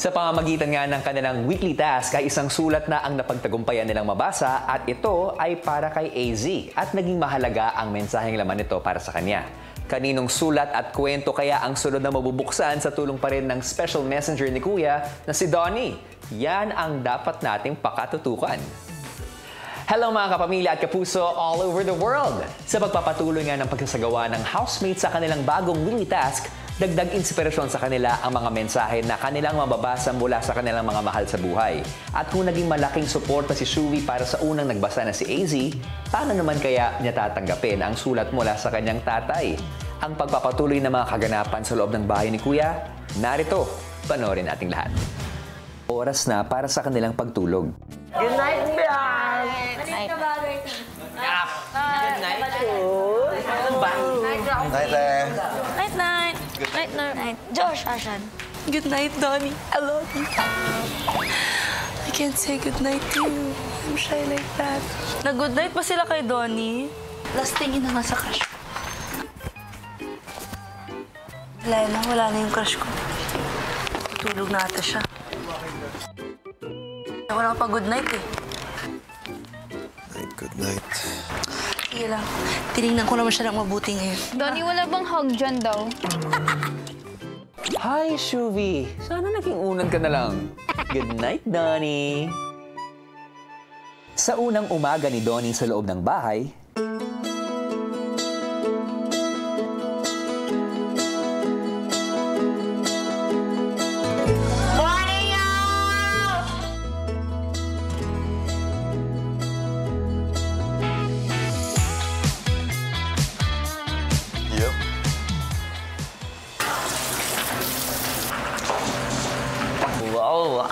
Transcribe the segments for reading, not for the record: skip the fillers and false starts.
Sa pamamagitan nga ng kanilang weekly task ay isang sulat na ang napagtagumpayan nilang mabasa at ito ay para kay AZ at naging mahalaga ang mensaheng laman nito para sa kanya. Kaninong sulat at kwento kaya ang sunod na mabubuksan sa tulong pa rin ng special messenger ni Kuya na si Donnie? Yan ang dapat nating pakatutukan. Hello mga kapamilya at kapuso all over the world! Sa pagpapatuloy nga ng pagsasagawa ng housemates sa kanilang bagong weekly task, dagdag inspirasyon sa kanila ang mga mensahe na kanilang mababasa mula sa kanilang mga mahal sa buhay. At kung naging malaking suporta si Shuvi para sa unang nagbasa na si AZ, paano naman kaya niya tatanggapin ang sulat mula sa kanyang tatay? Ang pagpapatuloy ng mga kaganapan sa loob ng bahay ni Kuya, narito, panoorin nating lahat. Oras na para sa kanilang pagtulog. Good night, Bian! Good night. Night, eh. Night, night. Night, night. Josh, Ashan. Good night, Donnie. I love you. I can't say good night to you. I'm shy like that. Nag-good night pa sila kay Donnie? Last tingin na nga sa crush ko. Wala na yung crush ko. Tulog na ata siya. Wala pa good night eh. Good night. Sige lang. Tinignan ko naman siya ng mabuti ngayon. Donnie, wala bang hug dyan daw? Hi, Shuvi! Sana naging unan ka na lang. Good night, Donnie! Sa unang umaga ni Donnie sa loob ng bahay,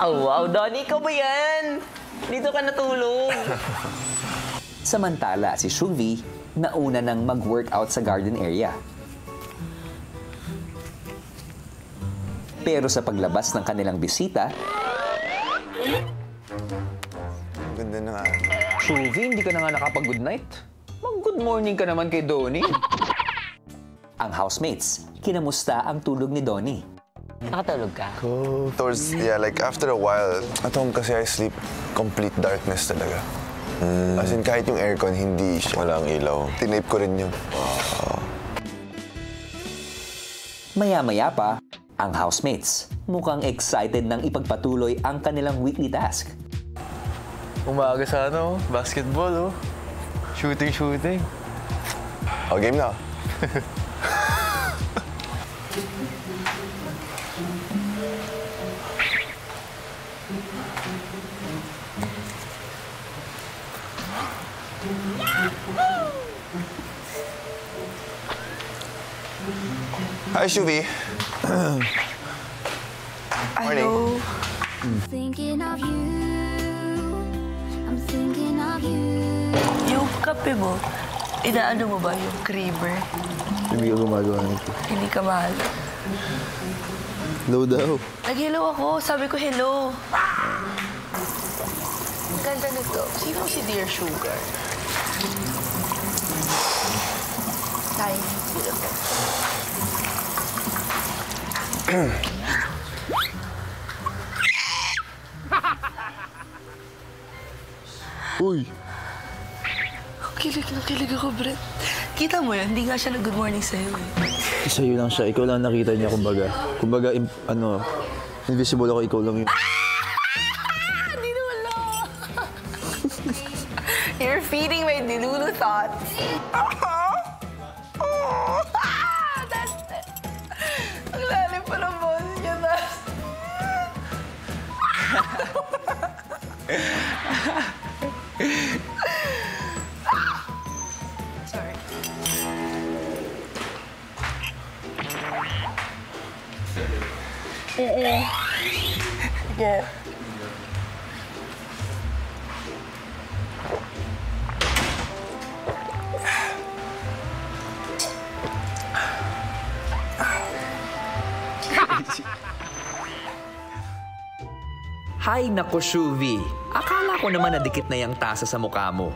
Wow, Donnie, ikaw ba yan? Dito ka natulog. samantala si Shuvi nauna nang mag-workout sa garden area. Pero sa paglabas ng kanilang bisita, Ganda na nga. Shuvi, hindi ka na nga nakapag-good night. Mag-good morning ka naman kay Donnie. Ang housemates, kinamusta ang tulog ni Donnie? Nakatulog ka? Towards, yeah, like after a while, at home kasi I sleep complete darkness talaga. As in, kahit yung aircon, hindi siya. Walang ilaw. Tinape ko rin yun. Maya-maya pa, ang housemates mukhang excited nang ipagpatuloy ang kanilang weekly task. Umaga sa basketball, Shooting. Oh, game na. Hi, Shuvi. Morning. Thinking of you, I'm thinking of you. Yung kape mo, inaano mo ba yung creamer? Hindi ko gumagawa nito. Hindi ka mahal. Hello daw. Nag-hello ako. Sabi ko hello. Ang ganda nito. Sino si Dear Sugar? Tiny, beautiful. Uy! Kilig ako, Brett. Kita mo yun, hindi nga siya nag-good morning sa'yo eh. Sa'yo lang siya. Ikaw lang nakita niya, kumbaga. Kumbaga, invisible ako, ikaw lang yun. Hindi naman lang. You're feeding my Dilulu thoughts. That's it. Ang lalim pa ng boses niya na. Sorry. Yeah. Hay nako, Shuvi! Akala ko naman nadikit na yung tasa sa mukha mo.